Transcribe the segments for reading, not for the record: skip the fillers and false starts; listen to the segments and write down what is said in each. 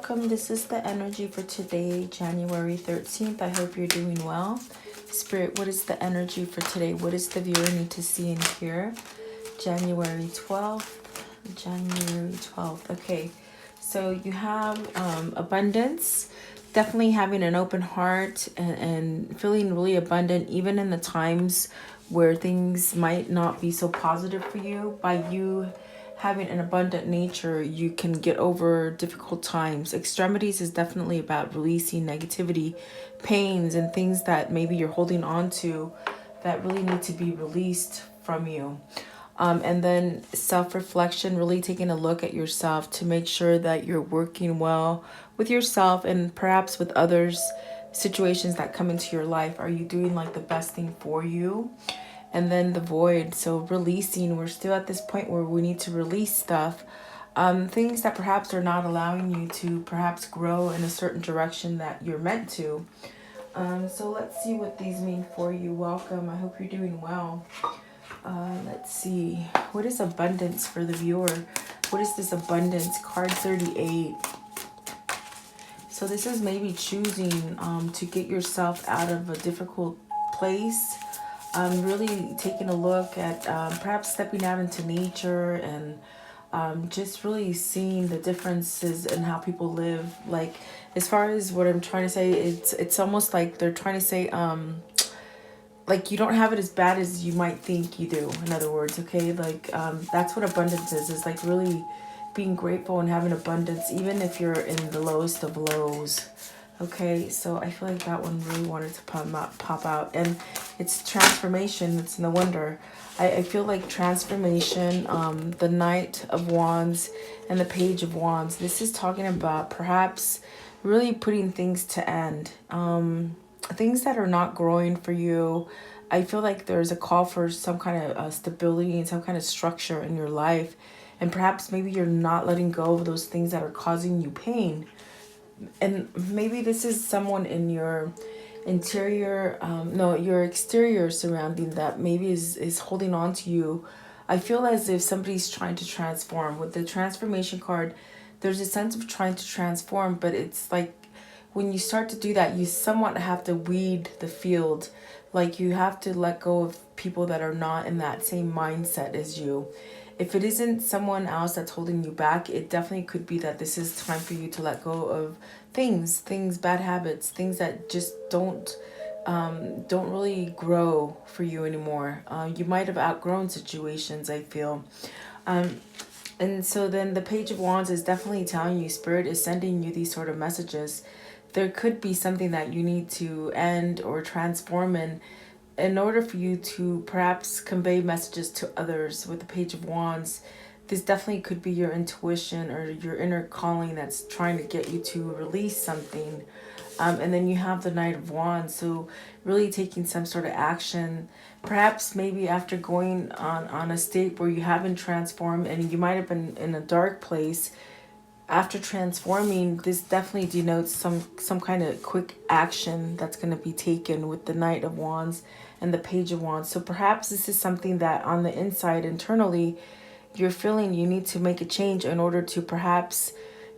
welcome. This is the energy for today, January 13th. I hope you're doing well. Spirit, what is the energy for today? What does the viewer need to see and hear? January 12th. January 12th. Okay, so you have abundance. Definitely having an open heart and feeling really abundant, even in the times where things might not be so positive for you. By you having an abundant nature, you can get over difficult times. Extremities is definitely about releasing negativity, pains, and things that maybe you're holding on to that really need to be released from you. And then self-reflection, really taking a look at yourself to make sure that you're working well with yourself and perhaps with others, situations that come into your life. Are you doing like the best thing for you? And then the void, so releasing. We're still at this point where we need to release stuff, things that perhaps are not allowing you to perhaps grow in a certain direction that you're meant to. So let's see what these mean for you. Welcome. I hope you're doing well. Let's see. What is abundance for the viewer? What is this abundance? Card 38. So this is maybe choosing to get yourself out of a difficult place. Really taking a look at perhaps stepping out into nature and just really seeing the differences in how people live. Like, as far as what I'm trying to say, it's almost like they're trying to say like you don't have it as bad as you might think you do, in other words. Okay, like that's what abundance is like really being grateful and having abundance even if you're in the lowest of lows. Okay, so I feel like that one really wanted to pop out. And it's transformation. It's no wonder. I feel like transformation, the Knight of Wands and the Page of Wands. This is talking about perhaps really putting things to end. Things that are not growing for you. I feel like there's a call for some kind of stability and some kind of structure in your life. And perhaps maybe you're not letting go of those things that are causing you pain. And maybe this is someone in your interior, your exterior surrounding that maybe is holding on to you. I feel as if somebody's trying to transform. With the transformation card, there's a sense of trying to transform, but it's like when you start to do that, you somewhat have to weed the field. Like you have to let go of people that are not in that same mindset as you. If it isn't someone else that's holding you back, it definitely could be that this is time for you to let go of things, bad habits, things that just don't really grow for you anymore. You might have outgrown situations, I feel. And so then the Page of Wands is definitely telling you, Spirit is sending you these sort of messages. There could be something that you need to end or transform in order for you to perhaps convey messages to others. With the Page of Wands, this definitely could be your intuition or your inner calling that's trying to get you to release something. And then you have the Knight of Wands, so really taking some sort of action, perhaps maybe after going on a state where you haven't transformed and you might have been in a dark place. After transforming, this definitely denotes some kind of quick action that's going to be taken with the Knight of Wands and the Page of Wands. So perhaps this is something that on the inside, internally, you're feeling you need to make a change in order to perhaps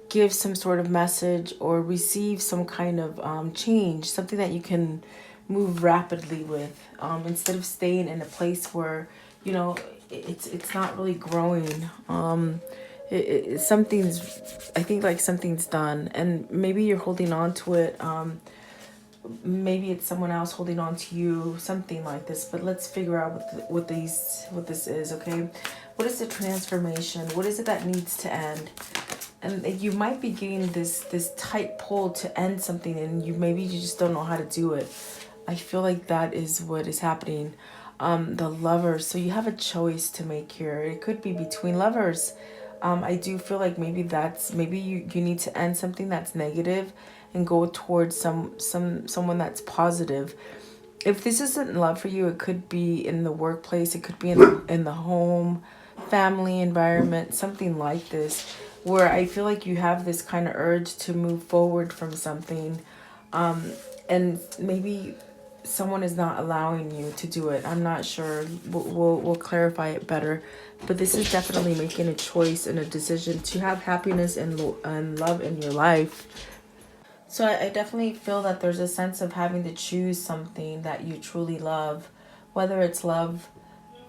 give some sort of message or receive some kind of change, something that you can move rapidly with, instead of staying in a place where, you know, it's not really growing. Something's, I think like something's done and maybe you're holding on to it. Maybe it's someone else holding on to you, something like this. But let's figure out what this is. Okay, what is the transformation? What is it that needs to end? And you might be getting this tight pull to end something, and you just don't know how to do it. I feel like that is what is happening. The Lovers. So you have a choice to make here. It could be between lovers. I do feel like maybe you need to end something that's negative and go towards someone that's positive. If this isn't love for you, it could be in the workplace, it could be in the home, family environment, something like this, where I feel like you have this kind of urge to move forward from something, and maybe someone is not allowing you to do it. I'm not sure. We'll clarify it better. But this is definitely making a choice and a decision to have happiness and love in your life. So I definitely feel that there's a sense of having to choose something that you truly love, whether it's love,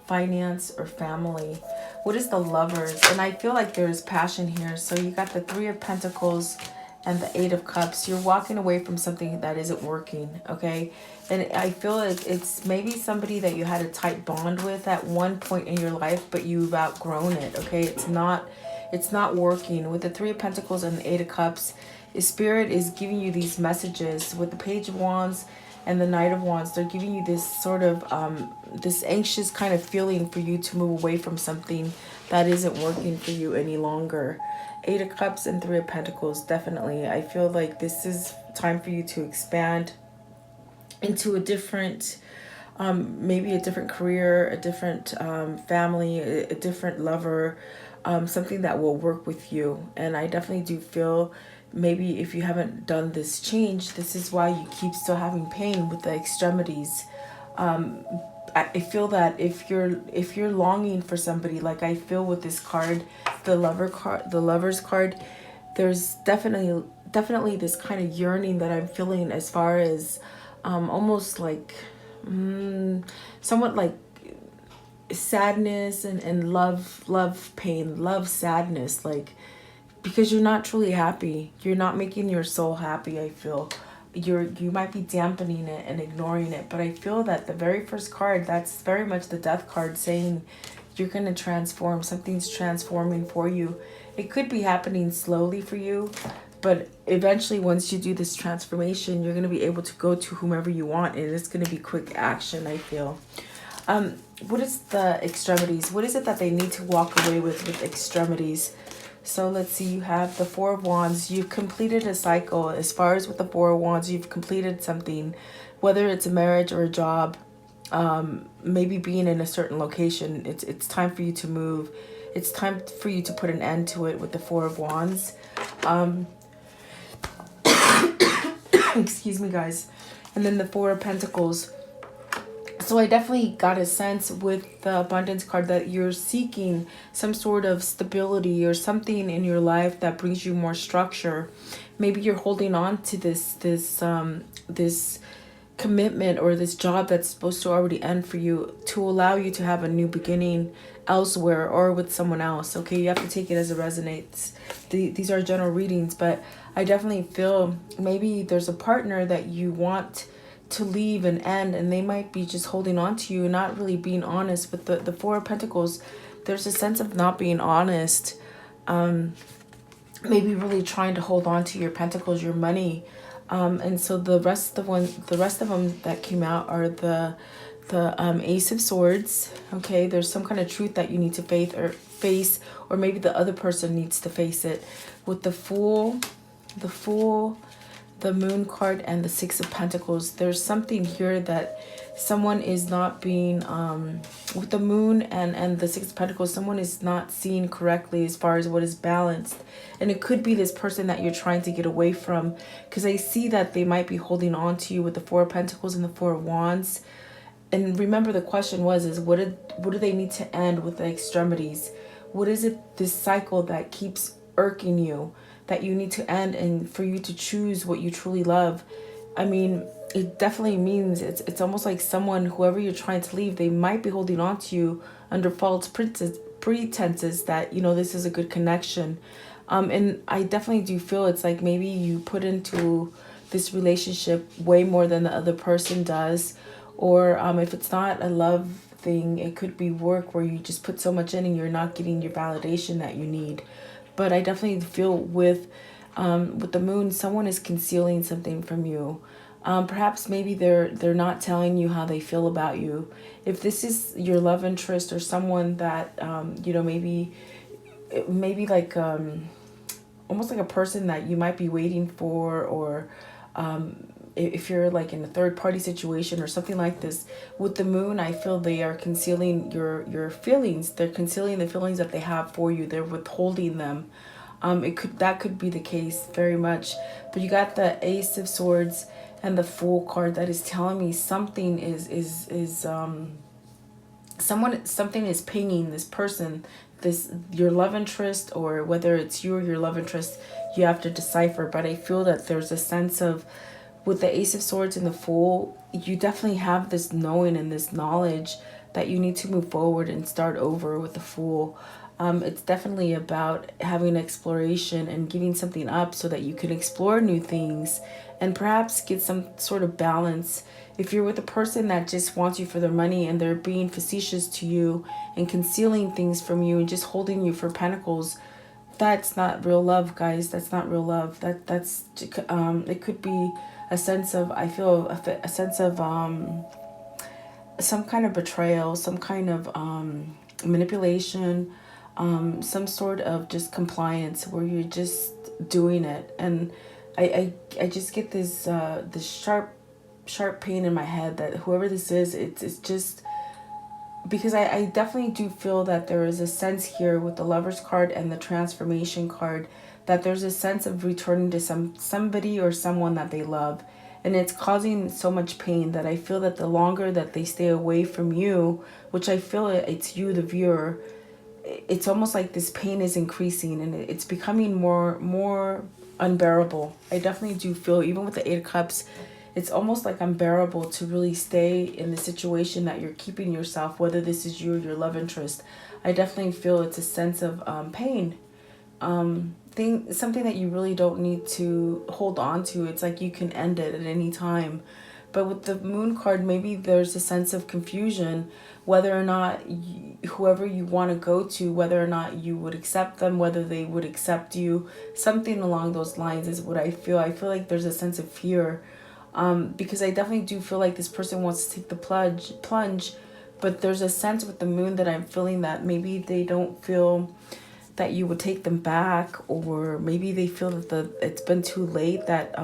finance, or family. What is the Lovers? And I feel like there's passion here. So you got the Three of Pentacles and the Eight of Cups. You're walking away from something that isn't working, okay? And I feel like it's maybe somebody that you had a tight bond with at one point in your life, but you've outgrown it, okay? It's not working. With the Three of Pentacles and the Eight of Cups, Spirit is giving you these messages. With the Page of Wands and the Knight of Wands, they're giving you this sort of this anxious kind of feeling for you to move away from something that isn't working for you any longer. Eight of Cups and Three of Pentacles, definitely. I feel like this is time for you to expand into a different, maybe a different career, a different family, a different lover, something that will work with you. And I definitely do feel maybe if you haven't done this change, this is why you keep still having pain with the extremities. I feel that if you're longing for somebody, like I feel with this card, the Lover's card, there's definitely this kind of yearning that I'm feeling, as far as almost like somewhat like sadness and love pain, love sadness, like, because you're not truly happy. You're not making your soul happy. I feel you might be dampening it and ignoring it, but I feel that the very first card, that's very much the Death card, saying you're going to transform. Something's transforming for you. It could be happening slowly for you, but eventually once you do this transformation, you're going to be able to go to whomever you want, and it's going to be quick action, I feel. What is the extremities? What is it that they need to walk away with extremities? So let's see, you have the Four of Wands. You've completed a cycle. As far as with the Four of Wands, you've completed something, whether it's a marriage or a job, maybe being in a certain location. It's time for you to move. It's time for you to put an end to it with the Four of Wands. Excuse me, guys. And then the Four of Pentacles. So I definitely got a sense with the Abundance card that you're seeking some sort of stability or something in your life that brings you more structure. Maybe you're holding on to this commitment or this job that's supposed to already end for you, to allow you to have a new beginning elsewhere or with someone else. Okay, you have to take it as it resonates. These are general readings, but I definitely feel maybe there's a partner that you want to leave and end, and they might be just holding on to you, not really being honest. With the Four of Pentacles, there's a sense of not being honest, maybe really trying to hold on to your pentacles, your money, and so the rest of them that came out are the Ace of Swords. Okay, there's some kind of truth that you need to face, or maybe the other person needs to face it. With the Fool, the Moon card, and the Six of Pentacles, there's something here that someone is not being, with the Moon and the Six of Pentacles, someone is not seeing correctly as far as what is balanced. And it could be this person that you're trying to get away from, because I see that they might be holding on to you with the Four of Pentacles and the Four of Wands. And remember, the question is what do they need to end with the extremities? What is it, this cycle that keeps irking you, that you need to end, and for you to choose what you truly love? I mean, it definitely means it's almost like someone, whoever you're trying to leave, they might be holding on to you under false pretenses that, you know, this is a good connection. And I definitely do feel it's like maybe you put into this relationship way more than the other person does. Or if it's not a love thing, it could be work where you just put so much in and you're not getting your validation that you need. But I definitely feel with the Moon, someone is concealing something from you. Perhaps maybe they're not telling you how they feel about you. If this is your love interest or someone that you know, maybe like almost like a person that you might be waiting for, or if you're like in a third party situation or something like this. With the Moon, I feel they are concealing your feelings. They're concealing the feelings that they have for you. They're withholding them. That could be the case very much. But you got the Ace of Swords and the Fool card, that is telling me something something is pinging this person, this your love interest, or whether it's you or your love interest, you have to decipher. But I feel that there's a sense of, with the Ace of Swords and the Fool, you definitely have this knowing and this knowledge that you need to move forward and start over with the Fool. It's definitely about having exploration and giving something up so that you can explore new things and perhaps get some sort of balance. If you're with a person that just wants you for their money and they're being facetious to you and concealing things from you and just holding you for pentacles, that's not real love, guys. That's not real love. That's it could be a sense of, I feel a sense of some kind of betrayal, some kind of manipulation, some sort of just compliance where you're just doing it. And I just get this this sharp pain in my head that whoever this is, it's just because I definitely do feel that there is a sense here with the Lovers card and the Transformation card, that there's a sense of returning to somebody or someone that they love. And it's causing so much pain that I feel that the longer that they stay away from you, which I feel it's you, the viewer, it's almost like this pain is increasing and it's becoming more unbearable. I definitely do feel, even with the Eight of Cups, it's almost like unbearable to really stay in the situation that you're keeping yourself, whether this is you or your love interest. I definitely feel it's a sense of pain. Something that you really don't need to hold on to. It's like you can end it at any time. But with the Moon card, maybe there's a sense of confusion, whether or not whoever you want to go to, whether or not you would accept them, whether they would accept you. Something along those lines is what I feel. I feel like there's a sense of fear. Because I definitely do feel like this person wants to take the plunge, but there's a sense with the Moon that I'm feeling that maybe they don't feel that you would take them back, or maybe they feel that it's been too late, that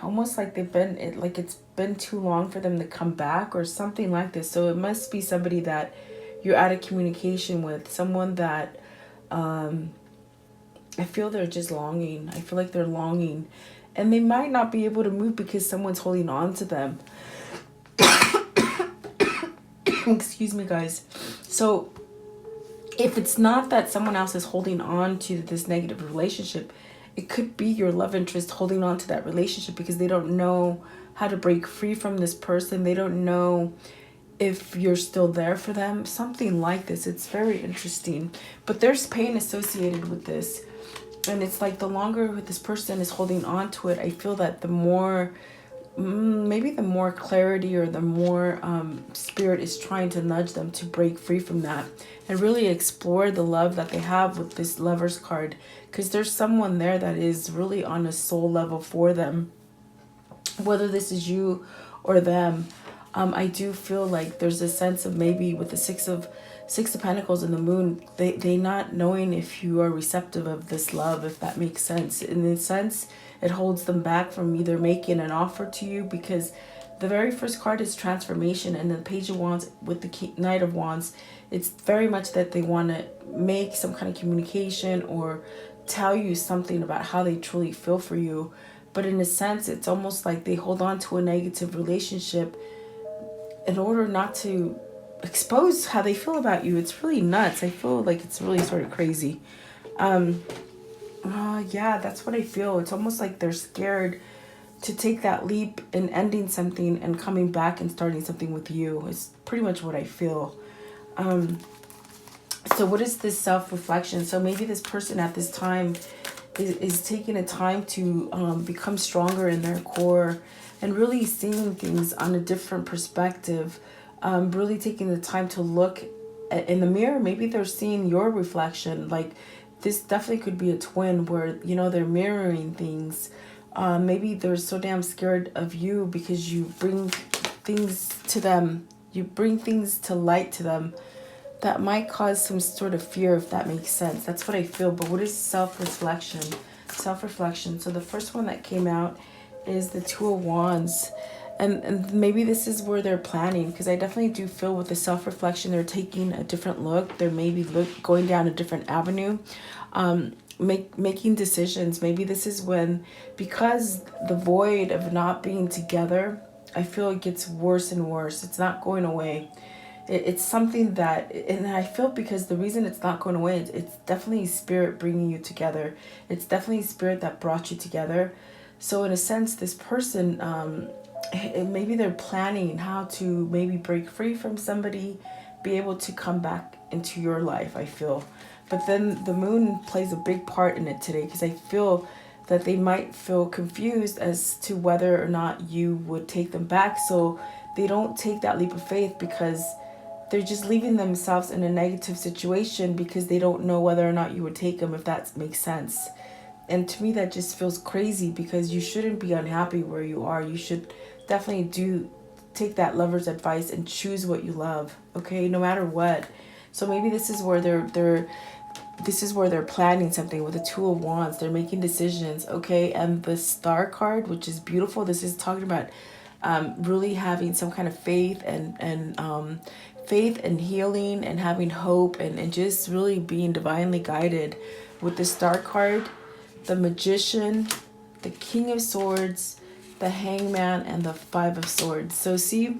almost like it's been too long for them to come back or something like this. So it must be somebody that you're out of communication with, someone that I feel they're just longing. I feel like they're longing. And they might not be able to move because someone's holding on to them. Excuse me, guys. So if it's not that someone else is holding on to this negative relationship, it could be your love interest holding on to that relationship because they don't know how to break free from this person. They don't know if you're still there for them. Something like this. It's very interesting. But there's pain associated with this. And it's like the longer this person is holding on to it, I feel that the more, maybe the more clarity or the more spirit is trying to nudge them to break free from that and really explore the love that they have with this Lovers card. Because there's someone there that is really on a soul level for them, whether this is you or them. I do feel like there's a sense of maybe with the Six of Pentacles and the Moon, they not knowing if you are receptive of this love, if that makes sense. In a sense, it holds them back from either making an offer to you, because the very first card is transformation, and the Page of Wands with the Knight of Wands, it's very much that they want to make some kind of communication or tell you something about how they truly feel for you. But in a sense, it's almost like they hold on to a negative relationship in order not to expose how they feel about you. It's really nuts. I feel like it's really sort of crazy. Yeah, that's what I feel. It's almost like they're scared to take that leap in ending something and coming back and starting something with you. It's pretty much what I feel. So what is this self-reflection? So maybe this person at this time is taking a time to become stronger in their core and really seeing things on a different perspective. Really taking the time to look in the mirror. Maybe they're seeing your reflection. Like, this definitely could be a twin where, you know, they're mirroring things. Maybe they're so damn scared of you because you bring things to them. You bring things to light to them that might cause some sort of fear, if that makes sense. That's what I feel. But what is self-reflection? Self-reflection. So the first one that came out is the Two of Wands. And maybe this is where they're planning, because I definitely do feel with the self-reflection, they're taking a different look. They're maybe going down a different avenue, making decisions. Maybe this is when, because the void of not being together, I feel it gets worse and worse. It's not going away. It's something that, and I feel because the reason it's not going away, it's definitely spirit bringing you together. It's definitely spirit that brought you together. So in a sense, this person, maybe they're planning how to maybe break free from somebody, be able to come back into your life, I feel. But then the moon plays a big part in it today, because I feel that they might feel confused as to whether or not you would take them back. So they don't take that leap of faith, because they're just leaving themselves in a negative situation, because they don't know whether or not you would take them, if that makes sense. And to me, that just feels crazy, because you shouldn't be unhappy where you are. You should definitely take that lover's advice and choose what you love, okay, no matter what. So maybe this is where they're planning something with the Two of Wands. They're making decisions, okay. And the Star card, which is beautiful, this is talking about really having some kind of faith and faith and healing and having hope, and just really being divinely guided. With the Star card, the Magician, the King of Swords, the Hangman, and the Five of Swords. So see,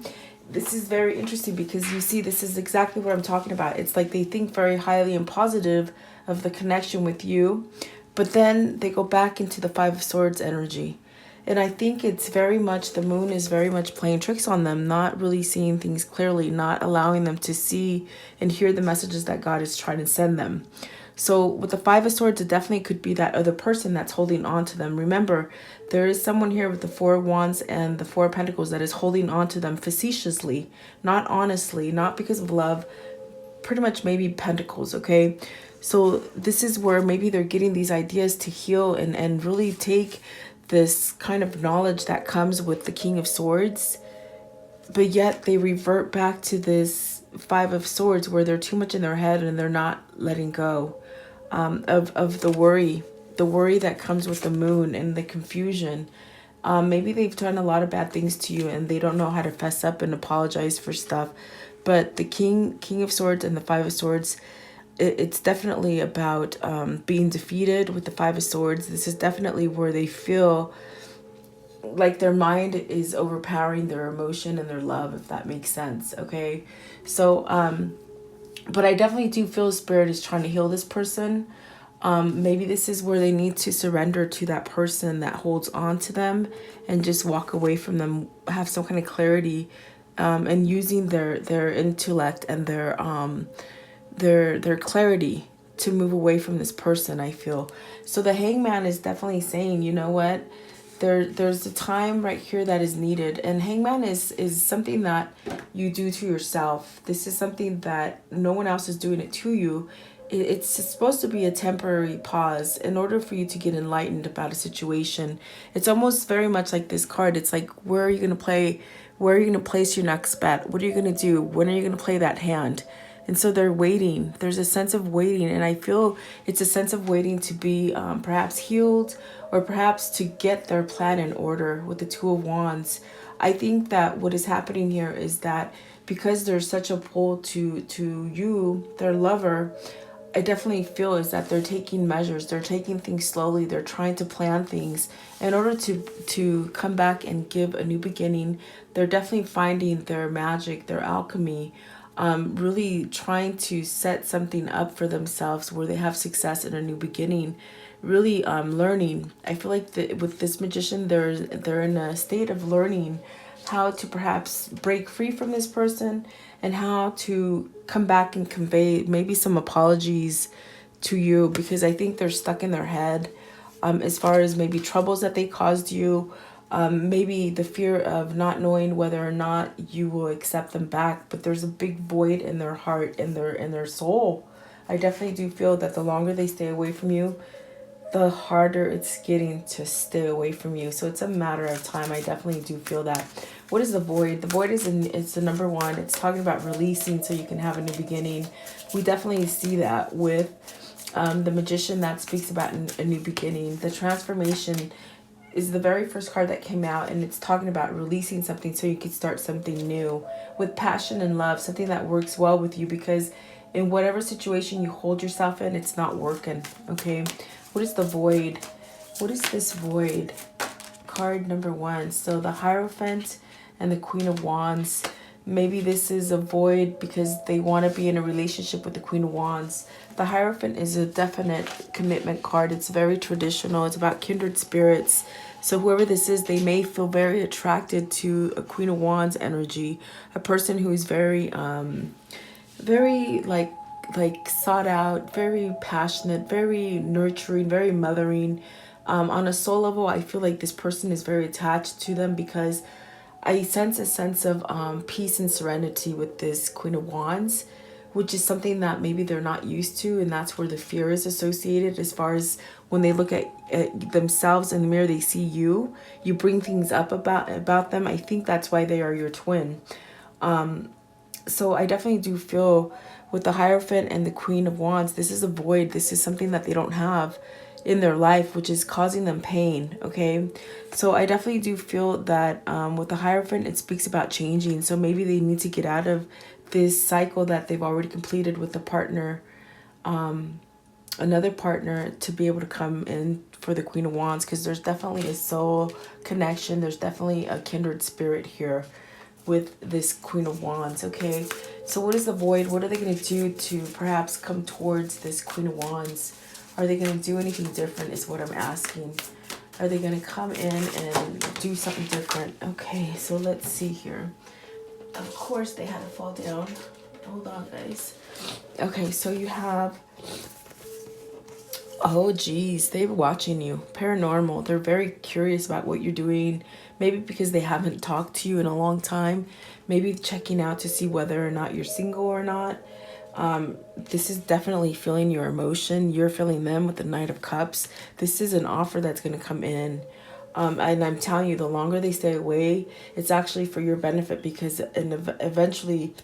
this is very interesting, because you see, this is exactly what I'm talking about. It's like they think very highly and positive of the connection with you, but then they go back into the Five of Swords energy. And I think it's very much, the moon is very much playing tricks on them, not really seeing things clearly, not allowing them to see and hear the messages that God is trying to send them. So with the Five of Swords, it definitely could be that other person that's holding on to them. Remember, there is someone here with the Four of Wands and the Four of Pentacles that is holding on to them facetiously, not honestly, not because of love, pretty much maybe Pentacles, okay? So this is where maybe they're getting these ideas to heal and really take this kind of knowledge that comes with the King of Swords, but yet they revert back to this Five of Swords, where they're too much in their head and they're not letting go of the worry that comes with the moon and the confusion. Maybe they've done a lot of bad things to you and they don't know how to fess up and apologize for stuff. But the King of Swords and the Five of Swords, it's definitely about being defeated. With the Five of Swords, this is definitely where they feel like their mind is overpowering their emotion and their love, if that makes sense, okay? So but I definitely do feel Spirit is trying to heal this person. Maybe this is where they need to surrender to that person that holds on to them and just walk away from them, have some kind of clarity, and using their intellect and their clarity to move away from this person, I feel. So the Hangman is definitely saying, you know what, there's a time right here that is needed. And Hangman is something that you do to yourself. This is something that no one else is doing it to you. It's supposed to be a temporary pause in order for you to get enlightened about a situation. It's almost very much like this card. It's like, where are you going to play? Where are you going to place your next bet? What are you going to do? When are you going to play that hand? And so they're waiting. There's a sense of waiting. And I feel it's a sense of waiting to be perhaps healed, or perhaps to get their plan in order. With the Two of Wands, I think that what is happening here is that because there's such a pull to you, their lover, I definitely feel is that they're taking measures. They're taking things slowly. They're trying to plan things in order to come back and give a new beginning. They're definitely finding their magic, their alchemy, really trying to set something up for themselves where they have success in a new beginning. Really learning. I feel like with this Magician, they're in a state of learning how to perhaps break free from this person and how to come back and convey maybe some apologies to you, because I think they're stuck in their head as far as maybe troubles that they caused you, maybe the fear of not knowing whether or not you will accept them back. But there's a big void in their heart and in their soul. I definitely do feel that the longer they stay away from you, the harder it's getting to stay away from you. So it's a matter of time. I definitely do feel that. What is the void? The void it's the number one. It's talking about releasing so you can have a new beginning. We definitely see that with the Magician. That speaks about a new beginning. The transformation is the very first card that came out, and it's talking about releasing something so you could start something new with passion and love, something that works well with you, because in whatever situation you hold yourself in, it's not working. Okay, what is the void? What is this void? Card number 1. So the Hierophant and the Queen of Wands. Maybe this is a void because they want to be in a relationship with the Queen of Wands. The Hierophant is a definite commitment card. It's very traditional. It's about kindred spirits. So whoever this is, they may feel very attracted to a Queen of Wands energy. A person who is very, very like sought out, very passionate, very nurturing, very mothering. On a soul level, I feel like this person is very attached to them because I sense a sense of peace and serenity with this Queen of Wands, which is something that maybe they're not used to, and that's where the fear is associated. As far as when they look at themselves in the mirror, they see you. You bring things up about them. I think that's why they are your twin. So I definitely do feel with the Hierophant and the Queen of Wands, this is a void. This is something that they don't have in their life, which is causing them pain. Okay, so I definitely do feel that with the Hierophant, it speaks about changing. So maybe they need to get out of this cycle that they've already completed with the partner, another partner, to be able to come in for the Queen of Wands, because there's definitely a soul connection. There's definitely a kindred spirit here with this Queen of Wands. Okay, so what is the void? What are they going to do to perhaps come towards this Queen of Wands? Are they going to do anything different is what I'm asking. Are they going to come in and do something different? Okay, so let's see here. Of course they had to fall down. Hold on, guys. Okay, so you have... Oh, geez, they're watching you. Paranormal. They're very curious about what you're doing. Maybe because they haven't talked to you in a long time. Maybe checking out to see whether or not you're single or not. This is definitely feeling your emotion. You're feeling them with the Knight of Cups. This is an offer that's going to come in. And I'm telling you, the longer they stay away, it's actually for your benefit, because eventually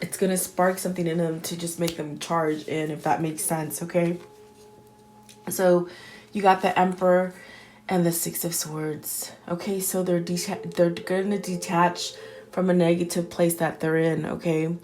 it's going to spark something in them to just make them charge in, if that makes sense. Okay. So you got the Emperor and the Six of Swords. Okay, so they're going to detach from a negative place that they're in. Okay,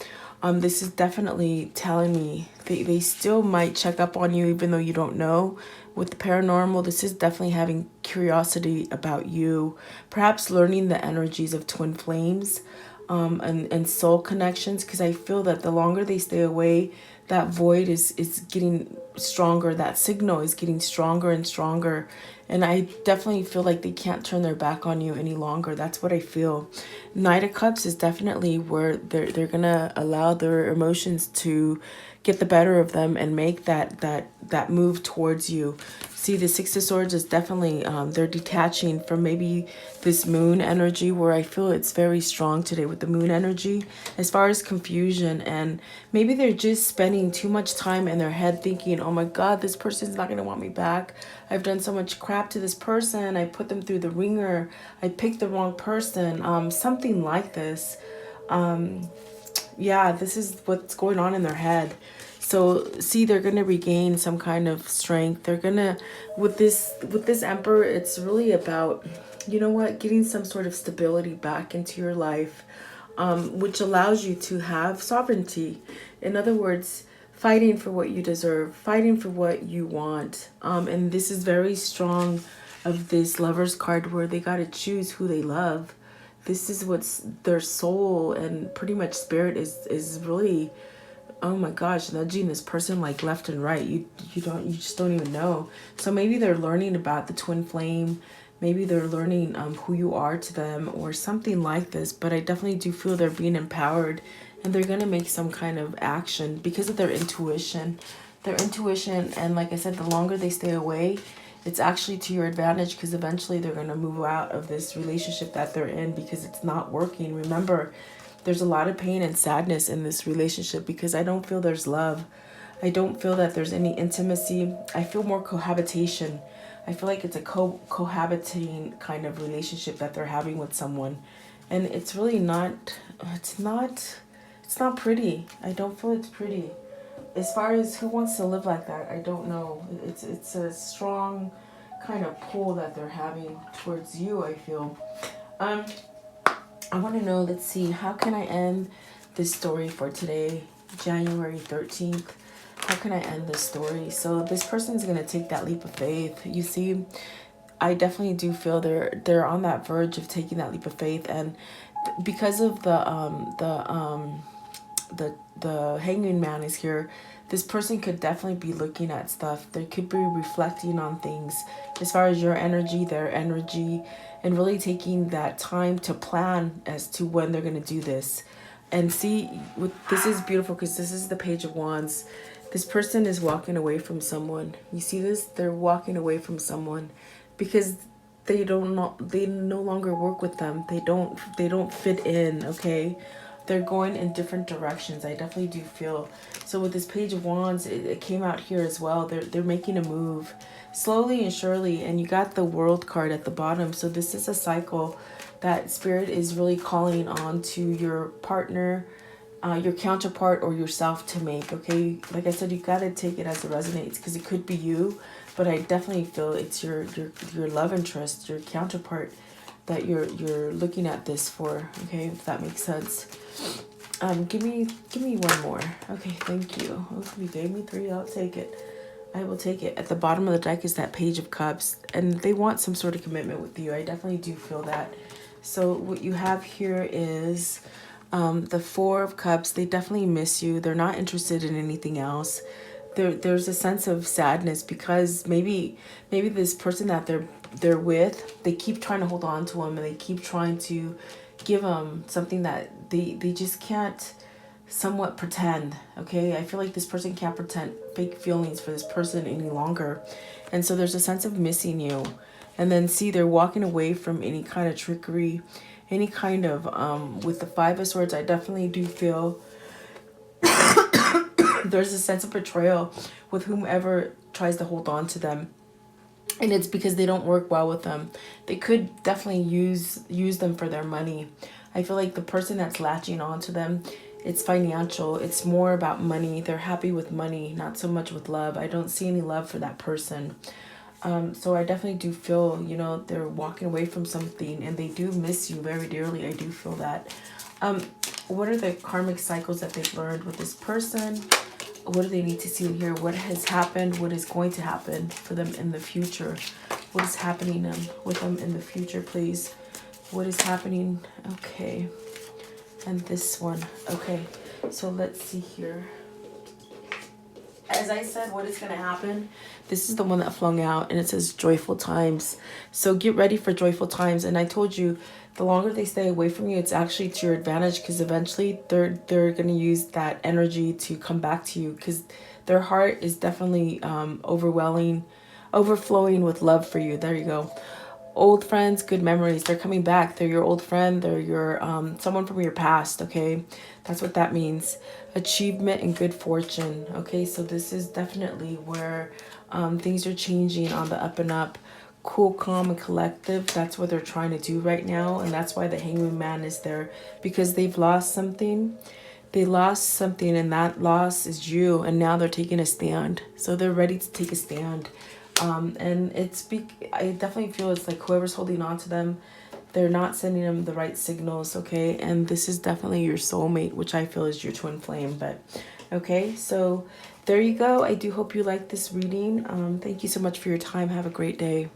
this is definitely telling me they still might check up on you even though you don't know. With the paranormal, this is definitely having curiosity about you, perhaps learning the energies of twin flames, and soul connections, because I feel that the longer they stay away, that void is getting stronger. That signal is getting stronger and stronger. And I definitely feel like they can't turn their back on you any longer. That's what I feel. Knight of Cups is definitely where they're going to allow their emotions to get the better of them and make that move towards you. See, the Six of Swords is definitely, they're detaching from maybe this moon energy, where I feel it's very strong today with the moon energy as far as confusion. And maybe they're just spending too much time in their head thinking, oh my God, this person's not going to want me back. I've done so much crap to this person. I put them through the ringer. I picked the wrong person. Something like this. Yeah, this is what's going on in their head. So see, they're going to regain some kind of strength. They're going to, with this Emperor, it's really about, you know what, getting some sort of stability back into your life, which allows you to have sovereignty. In other words, fighting for what you deserve, fighting for what you want. And this is very strong of this Lover's card, where they got to choose who they love. This is what's their soul and pretty much spirit is really, oh my gosh, nudging this person like left and right. You just don't even know. So maybe they're learning about the twin flame. Maybe they're learning who you are to them or something like this. But I definitely do feel they're being empowered, and they're going to make some kind of action because of their intuition. Their intuition, and like I said, the longer they stay away, it's actually to your advantage, because eventually they're going to move out of this relationship that they're in because it's not working. Remember, there's a lot of pain and sadness in this relationship because I don't feel there's love. I don't feel that there's any intimacy. I feel more cohabitation. I feel like it's a cohabiting kind of relationship that they're having with someone. And it's really not, it's not pretty. I don't feel it's pretty. As far as who wants to live like that, I don't know. It's a strong kind of pull that they're having towards you, I feel. I want to know, let's see, how can I end this story for today, January 13th? How can I end this story? So this person is going to take that leap of faith. You see, I definitely do feel they're on that verge of taking that leap of faith, and because of the hanging man is here, this person could definitely be looking at stuff. They could be reflecting on things as far as your energy, their energy, and really taking that time to plan as to when they're going to do this. And see, this is beautiful because this is the Page of Wands. This person is walking away from someone. You see this? They're walking away from someone because they no longer work with them. They don't fit in, okay? They're going in different directions. I definitely do feel. So with this Page of Wands, it came out here as well. They're making a move slowly and surely, and you got the World card at the bottom. So this is a cycle that Spirit is really calling on to your partner, your counterpart, or yourself to make, okay? Like I said, you got to take it as it resonates because it could be you, but I definitely feel it's your love interest, your counterpart that you're looking at this for, okay? If that makes sense. Give me one more. Okay, thank you. Oh, you gave me 3. I'll take it. I will take it. At the bottom of the deck is that Page of Cups, and they want some sort of commitment with you. I definitely do feel that. So what you have here is the 4 of Cups. They definitely miss you. They're not interested in anything else. There's a sense of sadness because maybe this person that they're with, they keep trying to hold on to them, and they keep trying to give them something that they just can't somewhat pretend, okay? I feel like this person can't pretend fake feelings for this person any longer. And so there's a sense of missing you. And then see, they're walking away from any kind of trickery, any kind of, with the 5 of Swords, I definitely do feel there's a sense of betrayal with whomever tries to hold on to them. And it's because they don't work well with them. They could definitely use them for their money. I feel like the person that's latching on to them, it's financial. It's more about money. They're happy with money, not so much with love. I don't see any love for that person. So I definitely do feel, they're walking away from something, and they do miss you very dearly. I do feel that. What are the karmic cycles that they've learned with this person? What do they need to see in here? What has happened? What is going to happen for them in the future? What is happening with them in the future, please? What is happening? Okay. And this one. Okay. So let's see here. As I said, what is going to happen? This is the one that flung out, and it says joyful times. So get ready for joyful times. And I told you, the longer they stay away from you, it's actually to your advantage, because eventually they're going to use that energy to come back to you, because their heart is definitely overflowing with love for you. There you go. Old friends, good memories. They're coming back. They're your old friend. They're your someone from your past, okay? That's what that means. Achievement and good fortune, okay? So this is definitely where things are changing on the up and up. Cool, calm, and collective. That's what they're trying to do right now, and that's why the Hangman Man is there, because they've lost something. They lost something, and that loss is you, and now they're taking a stand. So they're ready to take a stand. And I definitely feel it's like whoever's holding on to them, they're not sending them the right signals, okay? And this is definitely your soulmate, which I feel is your twin flame. But okay, so there you go. I do hope you like this reading. Thank you so much for your time. Have a great day.